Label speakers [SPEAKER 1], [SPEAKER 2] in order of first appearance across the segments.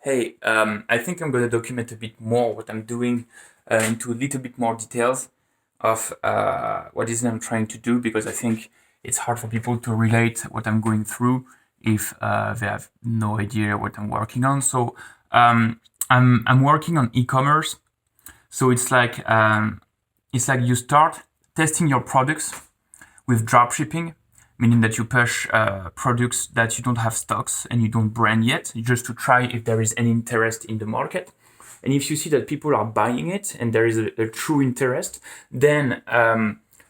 [SPEAKER 1] Hey, I think I'm going to document a bit more what I'm doing into a little bit more details of what is it I'm trying to do because I think it's hard for people to relate what I'm going through if they have no idea what I'm working on. So I'm working on e-commerce. So it's like you start testing your products with drop shipping, meaning that you push products that you don't have stocks and you don't brand yet, just to try if there is any interest in the market. And if you see that people are buying it and there is a true interest, then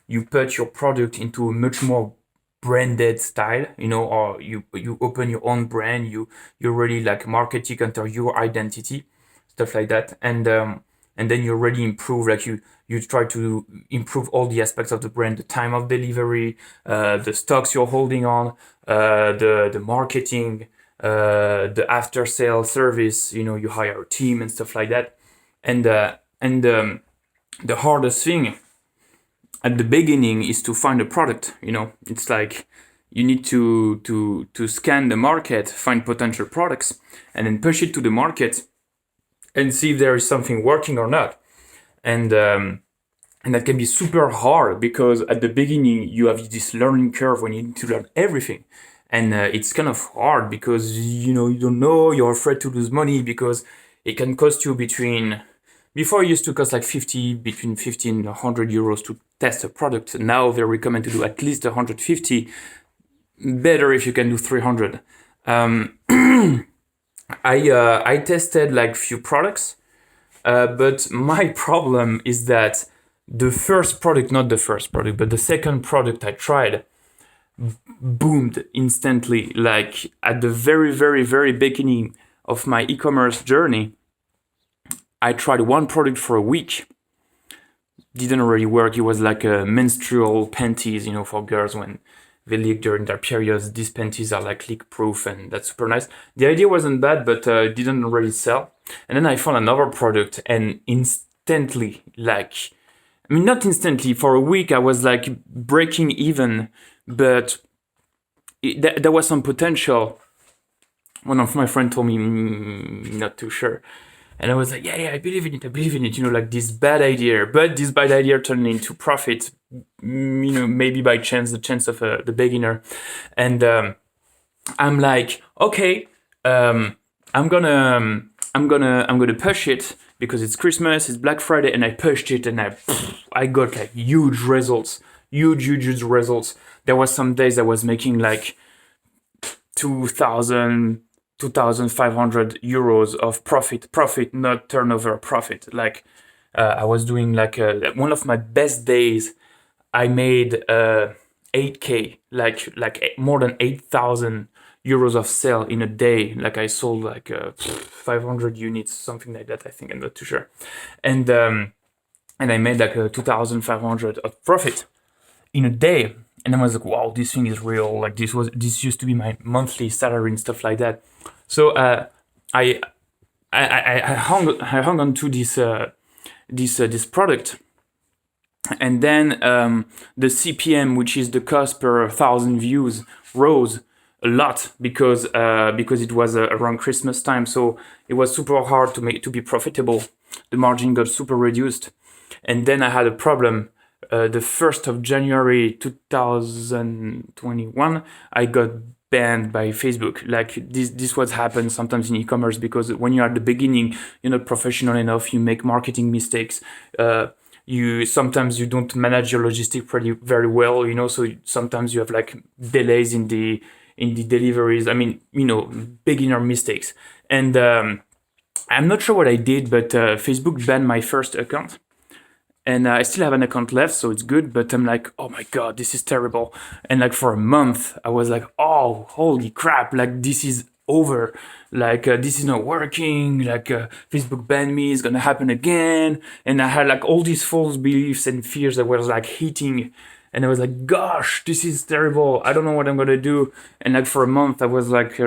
[SPEAKER 1] you put your product into a much more branded style, or you open your own brand, you really like market it under your identity, stuff like that, and then you really improve, like you try to improve all the aspects of the brand, the time of delivery, the stocks you're holding on, the marketing, the after sale service. You hire a team and stuff like that, and the hardest thing at the beginning is to find a product. It's like you need to scan the market, find potential products, and then push it to the market and see if there is something working or not. And that can be super hard because at the beginning you have this learning curve when you need to learn everything, and it's kind of hard because you don't know, you're afraid to lose money because it can cost you before it used to cost like between 50 and 100 euros to test a product. Now they recommend to do at least 150. Better if you can do 300. I tested like few products, but my problem is that the first product, not the first product, but the second product I tried boomed instantly. Like at the very, very, very beginning of my e-commerce journey, I tried one product for a week. Didn't really work. It was like a menstrual panties, for girls when they leak during their periods. These panties are like leak proof and that's super nice. The idea wasn't bad, but didn't really sell. And then I found another product and instantly, not instantly, for a week I was like breaking even, but there was some potential. One of my friends told me, not too sure. And I was like, yeah, I believe in it, like this bad idea. But this bad idea turned into profit, maybe by chance, the chance of the beginner. And I'm like, okay, I'm gonna push it because it's Christmas, it's Black Friday, and I pushed it, and I got like huge results. Huge results. There was some days I was making like 2,500 euros of profit, not turnover, profit. Like I was doing like one of my best days. I made 8K, like more than 8,000 euros of sale in a day. Like I sold like 500 units, something like that. I think, I'm not too sure, and I made like 2,500 of profit in a day. And I was like, wow, this thing is real. Like this used to be my monthly salary and stuff like that. So I hung on to this product, and then the CPM, which is the cost per 1,000 views, rose a lot because it was around Christmas time. So it was super hard to be profitable. The margin got super reduced, and then I had a problem. The 1st of January 2021, I got banned by Facebook. Like this what happens sometimes in e-commerce, because when you're at the beginning, you're not professional enough, you make marketing mistakes, sometimes you don't manage your logistics very well, so sometimes you have like delays in the deliveries. Beginner mistakes. And I'm not sure what I did, but Facebook banned my first account. And I still have an account left, so it's good, but I'm like, oh my God, this is terrible. And like for a month, I was like, oh, holy crap, like this is over. Like this is not working, like Facebook banned me, it's gonna happen again. And I had like all these false beliefs and fears that was like hitting. And I was like, gosh, this is terrible. I don't know what I'm gonna do. And like for a month, I was like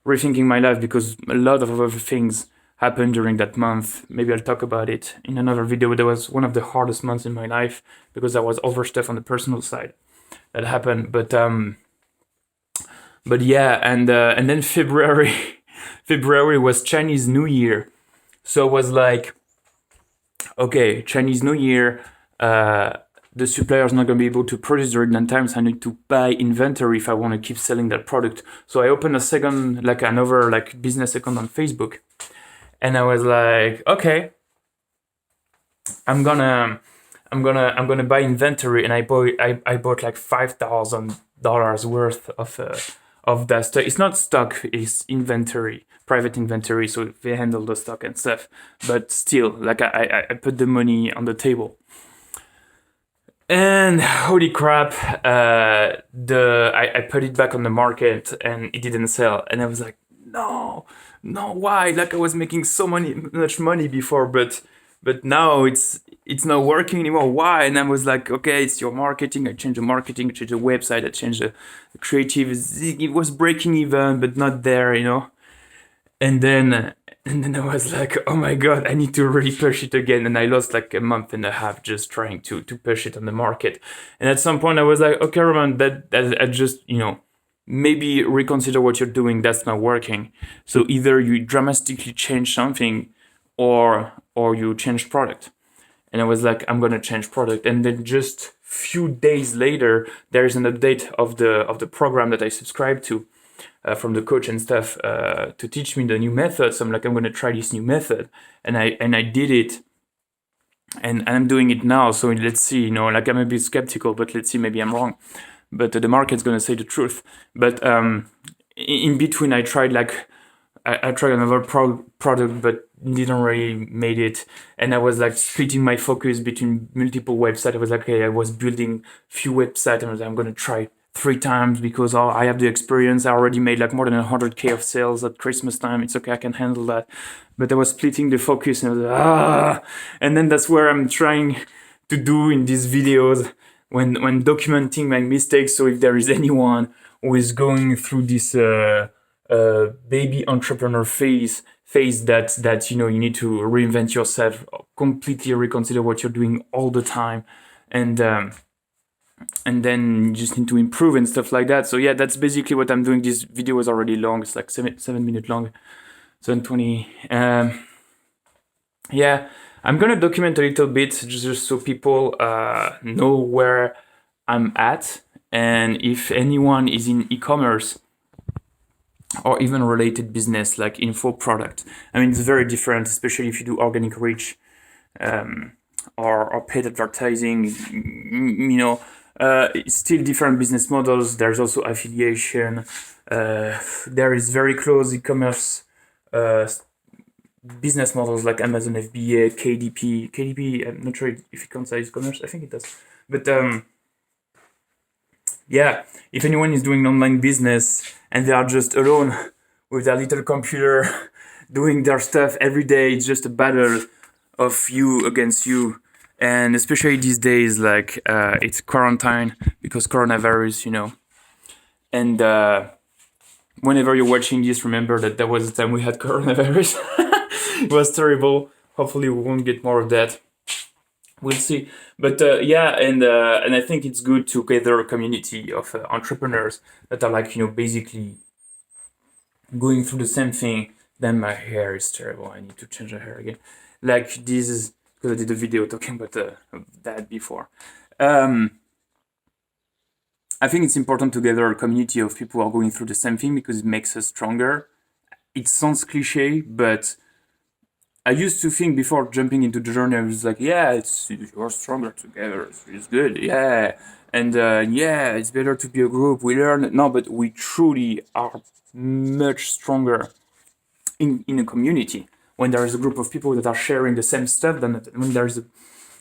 [SPEAKER 1] rethinking my life because a lot of other things happened during that month. Maybe I'll talk about it in another video. That was one of the hardest months in my life because I was overstuffed on the personal side that happened. But yeah, and then February February was Chinese New Year. So it was like, okay, Chinese New Year, the supplier is not going to be able to produce during that time, so I need to buy inventory if I want to keep selling that product. So I opened a second, like another like business account on Facebook, and I was like, okay, I'm gonna buy inventory, and I bought like $5,000 worth of that stock. It's not stock, it's inventory, private inventory, so they handle the stock and stuff. But still, like I put the money on the table. And holy crap, I put it back on the market and it didn't sell. And I was like, no, why? Like I was making much money before, but now it's not working anymore. Why? And I was like, okay, it's your marketing. I changed the marketing, I changed the website, I changed the creative. It was breaking even, but not there, And then I was like, oh my God, I need to really push it again. And I lost like a month and a half just trying to push it on the market. And at some point I was like, okay, Roman, that I just, maybe reconsider what you're doing. That's not working. So either you dramatically change something or you change product. And I was like, I'm going to change product. And then just few days later, there is an update of the program that I subscribed to. From the coach and stuff to teach me the new method. So I'm like, I'm going to try this new method. And I did it. And I'm doing it now. So let's see, like I'm a bit skeptical, but let's see, maybe I'm wrong. But the market's going to say the truth. But in between, I tried I tried another product, but didn't really made it. And I was like splitting my focus between multiple websites. I was like, okay, I was building few websites and I was like, I'm going to try 3 times because I have the experience. I already made like more than 100K of sales at Christmas time. It's okay, I can handle that. But I was splitting the focus and I was like, and then that's where I'm trying to do in these videos when documenting my mistakes. So if there is anyone who is going through this baby entrepreneur phase that you need to reinvent yourself, completely reconsider what you're doing all the time, and then you just need to improve and stuff like that. So yeah, that's basically what I'm doing. This video is already long. It's like 7 minutes long, 7:20. Yeah, I'm gonna document a little bit just so people know where I'm at, and if anyone is in e-commerce or even related business like info product. I mean, it's very different, especially if you do organic reach or paid advertising. It's still different business models. There's also affiliation. There is very close e-commerce business models like Amazon FBA, KDP. KDP, I'm not sure if it counts as e-commerce. I think it does. But yeah, if anyone is doing online business and they are just alone with their little computer doing their stuff every day, it's just a battle of you against you. And especially these days, like it's quarantine because coronavirus, And whenever you're watching this, remember that there was a time we had coronavirus. It was terrible. Hopefully we won't get more of that. We'll see. But yeah, and I think it's good to gather a community of entrepreneurs that are like, basically going through the same thing. Then my hair is terrible. I need to change the hair again. Like this is because I did a video talking about that before. I think it's important to gather a community of people who are going through the same thing because it makes us stronger. It sounds cliche, but I used to think before jumping into the journey, I was like, yeah, you're stronger together. It's good, yeah. And yeah, it's better to be a group. We learn. No, but we truly are much stronger in a community when there is a group of people that are sharing the same stuff than when there's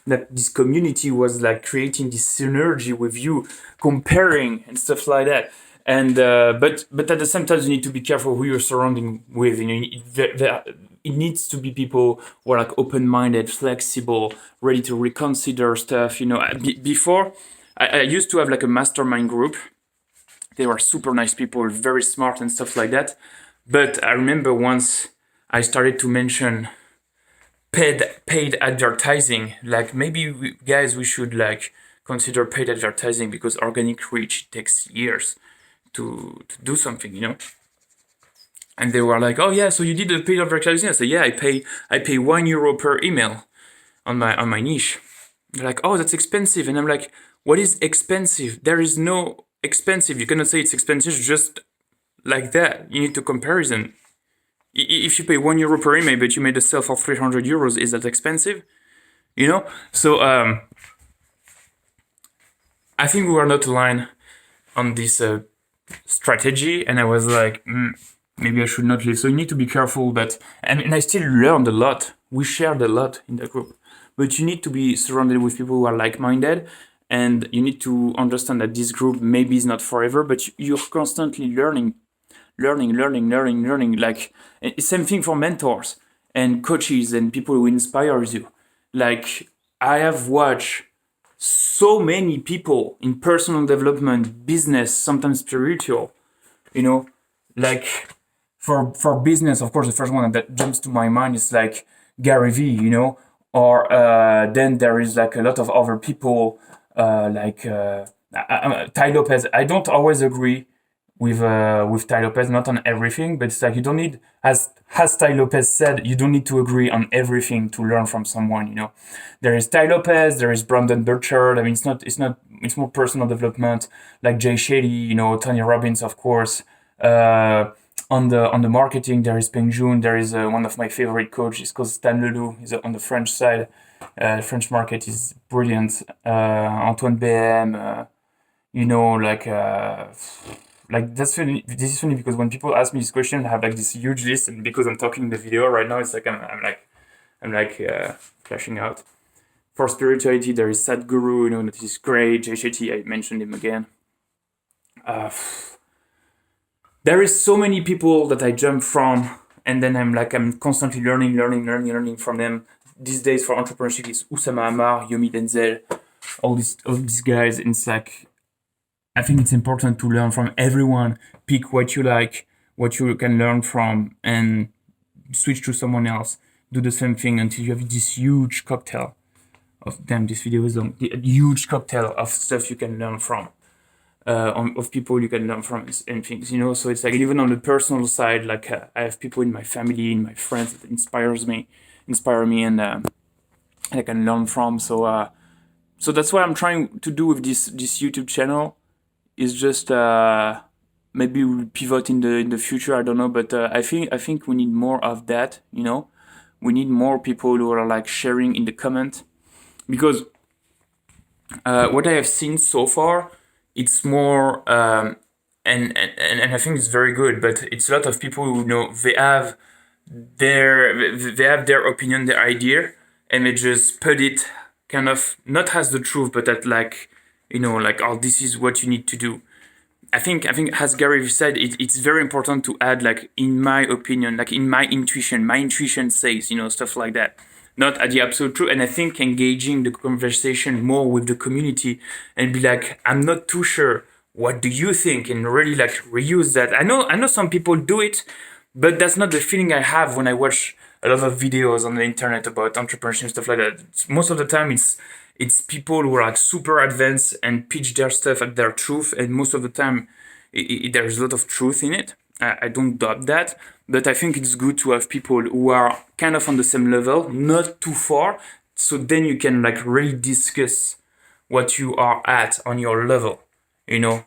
[SPEAKER 1] that this community was like creating this synergy with you, comparing and stuff like that. And but at the same time, you need to be careful who you're surrounding with. It needs to be people who are like open-minded, flexible, ready to reconsider stuff. Before I used to have like a mastermind group. They were super nice people, very smart and stuff like that. But I remember once I started to mention paid advertising. Like maybe we should like consider paid advertising because organic reach takes years to do something. And they were like, "Oh yeah, so you did a paid advertising?" I said, "Yeah, I pay €1 per email on my niche." They're like, "Oh, that's expensive," and I'm like, "What is expensive? There is no expensive. You cannot say it's expensive just like that. You need to comparison. If you pay €1 per email, but you made a sale for €300, is that expensive? You know?" So I think we were not aligned on this strategy, and I was like, maybe I should not leave. So you need to be careful. But and I still learned a lot. We shared a lot in the group, but you need to be surrounded with people who are like-minded, and you need to understand that this group maybe is not forever, but you're constantly learning. Like same thing for mentors and coaches and people who inspires you. Like I have watched so many people in personal development, business, sometimes spiritual, you know, like for business, of course, the first one that jumps to my mind is like Gary Vee, or then there is like a lot of other people, Ty Lopez. I don't always agree with Ty Lopez, not on everything, but it's like you don't need, as Ty Lopez said, you don't need to agree on everything to learn from someone. There is Ty Lopez, there is Brandon Burchard. I mean, it's more personal development, like Jay Shetty, Tony Robbins, of course. On the marketing, there is Peng Joon. There is one of my favorite coaches called Stan Leloup. He's on the French side. French market is brilliant. Antoine BM, like that's funny. This is funny because when people ask me this question, I have like this huge list, and because I'm talking in the video right now, it's like I'm flashing out. For spirituality, there is Sadhguru, that is great. Jay Shetty, I mentioned him again. There is so many people that I jump from, and then I'm constantly learning from them. These days for entrepreneurship, it's Oussama Ammar, Yomi Denzel, all these guys. And it's like, I think it's important to learn from everyone. Pick what you like, what you can learn from, and switch to someone else. Do the same thing until you have this huge cocktail of, damn, this video is long. A huge cocktail of stuff you can learn from, of people you can learn from and things, So it's like, even on the personal side, like I have people in my family, in my friends that inspire me, and I can learn from. So that's what I'm trying to do with this YouTube channel. Is just maybe we'll pivot in the future. I don't know, but I think we need more of that. We need more people who are like sharing in the comment, because what I have seen so far, it's more and I think it's very good. But it's a lot of people who they have their opinion, their idea, and they just put it kind of not as the truth, but that like. Oh, this is what you need to do. I think as Gary said, it's very important to add, like, in my opinion, like in my intuition says, stuff like that. Not at the absolute truth. And I think engaging the conversation more with the community and be like, I'm not too sure. What do you think? And really like reuse that. I know some people do it, but that's not the feeling I have when I watch a lot of videos on the internet about entrepreneurship and stuff like that. Most of the time it's people who are like super advanced and pitch their stuff at their truth, and most of the time there's a lot of truth in it. I don't doubt that, but I think it's good to have people who are kind of on the same level, not too far, so then you can like really discuss what you are at on your level,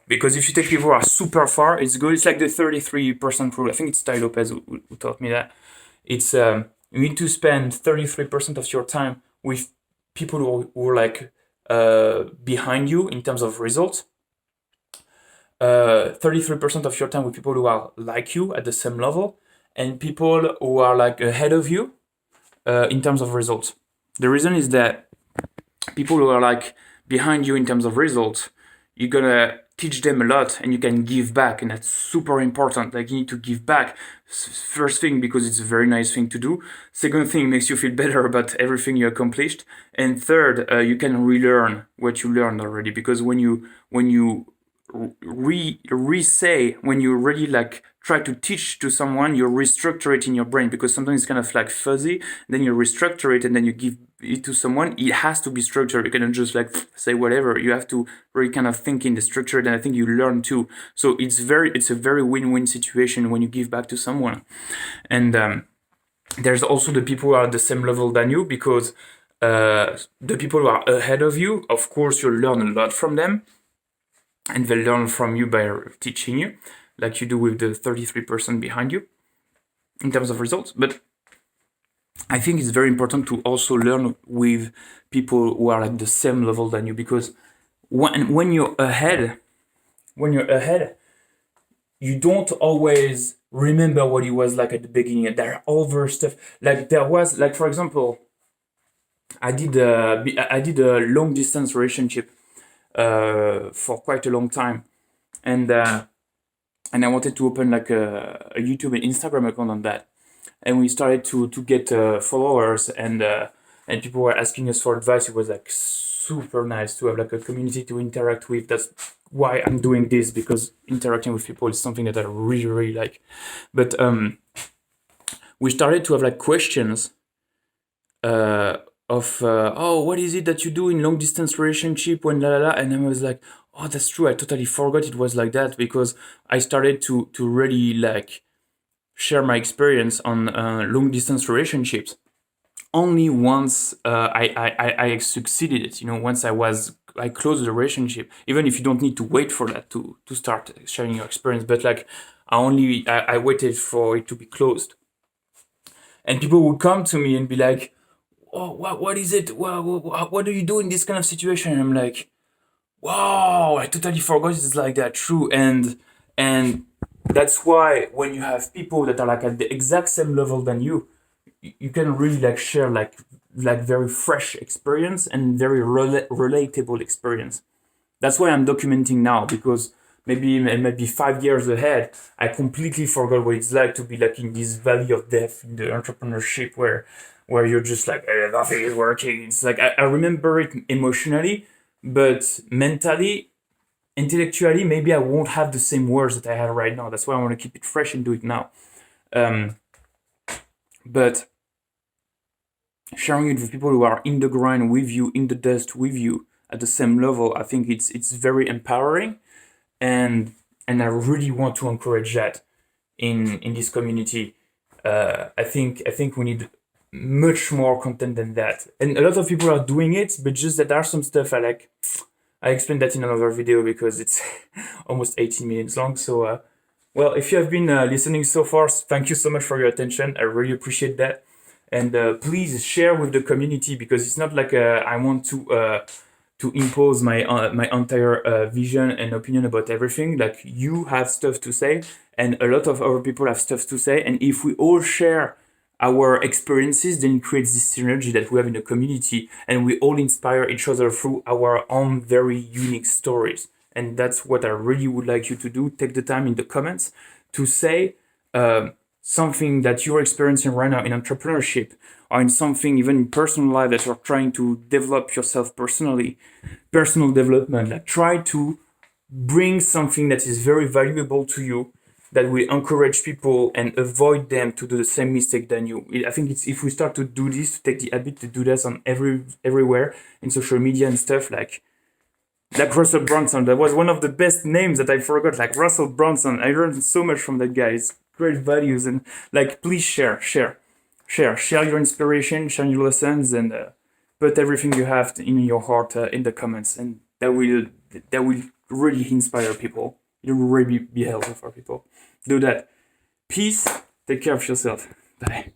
[SPEAKER 1] because if you take people who are super far, it's good. It's like the 33% rule. I think it's Ty Lopez who taught me that. It's you need to spend 33% of your time with people who are like behind you in terms of results. 33% of your time with people who are like you at the same level, and people who are like ahead of you in terms of results. The reason is that people who are like behind you in terms of results, you're gonna teach them a lot and you can give back, and that's super important. Like, you need to give back. First thing, because it's a very nice thing to do. Second thing, makes you feel better about everything you accomplished. And third, you can relearn what you learned already, because when you re-say, when you really like try to teach to someone, you restructure it in your brain, because sometimes it's kind of like fuzzy, then you restructure it and then you it to someone, it has to be structured. You cannot just like say whatever. You have to really kind of think in the structure, and I think you learn too. So it's a very win-win situation when you give back to someone. And there's also the people who are at the same level than you, because the people who are ahead of you, of course, you'll learn a lot from them, and they'll learn from you by teaching you, like you do with the 33% behind you in terms of results. But I think it's very important to also learn with people who are at the same level than you, because when you're ahead, you don't always remember what it was like at the beginning. There are other stuff. Like there was, like for example, I did a long distance relationship for quite a long time, and I wanted to open like a YouTube and Instagram account on that, and we started to get followers, and people were asking us for advice. It was like super nice to have like a community to interact with. That's why I'm doing this, because interacting with people is something that I really, really like. But we started to have like questions of what is it that you do in long distance relationship when la la la, and I was like, oh, that's true, I totally forgot it was like that, because I started to really like share my experience on long distance relationships only once I succeeded it. Once I closed the relationship, even if you don't need to wait for that to start sharing your experience, but like I waited for it to be closed, and people would come to me and be like, oh, what is it? What do you do in this kind of situation? And I'm like, wow, I totally forgot it's like that. True. And that's why when you have people that are like at the exact same level than you can really like share like very fresh experience and very relatable experience. That's why I'm documenting now, because maybe 5 years ahead, I completely forgot what it's like to be like in this valley of death in the entrepreneurship where you're just like, nothing is working. It's like I remember it emotionally, but mentally, intellectually, maybe I won't have the same words that I have right now. That's why I want to keep it fresh and do it now. But sharing it with people who are in the grind with you, in the dust with you, at the same level, I think it's very empowering, and I really want to encourage that in this community. I think we need much more content than that, and a lot of people are doing it, but just that there are some stuff I explained that in another video because it's almost 18 minutes long. So well, if you have been listening so far, thank you so much for your attention. I really appreciate that. And please share with the community, because it's not like I want to impose my entire vision and opinion about everything. Like, you have stuff to say, and a lot of other people have stuff to say. And if we all share our experiences, then it creates this synergy that we have in the community, and we all inspire each other through our own very unique stories. And that's what I really would like you to do. Take the time in the comments to say something that you're experiencing right now in entrepreneurship, or in something even in personal life that you're trying to develop yourself personally, personal development. Like, try to bring something that is very valuable to you, that will encourage people and avoid them to do the same mistake than you. I think it's, if we start to do this, to take the habit to do this on everywhere in social media and stuff, like Russell Brunson, that was one of the best names that I forgot, like Russell Brunson. I learned so much from that guy. It's great values, and like, please share your inspiration, share your lessons, and put everything you have in your heart in the comments, and that will really inspire people. It will really be helpful for people. Do that. Peace. Take care of yourself. Bye.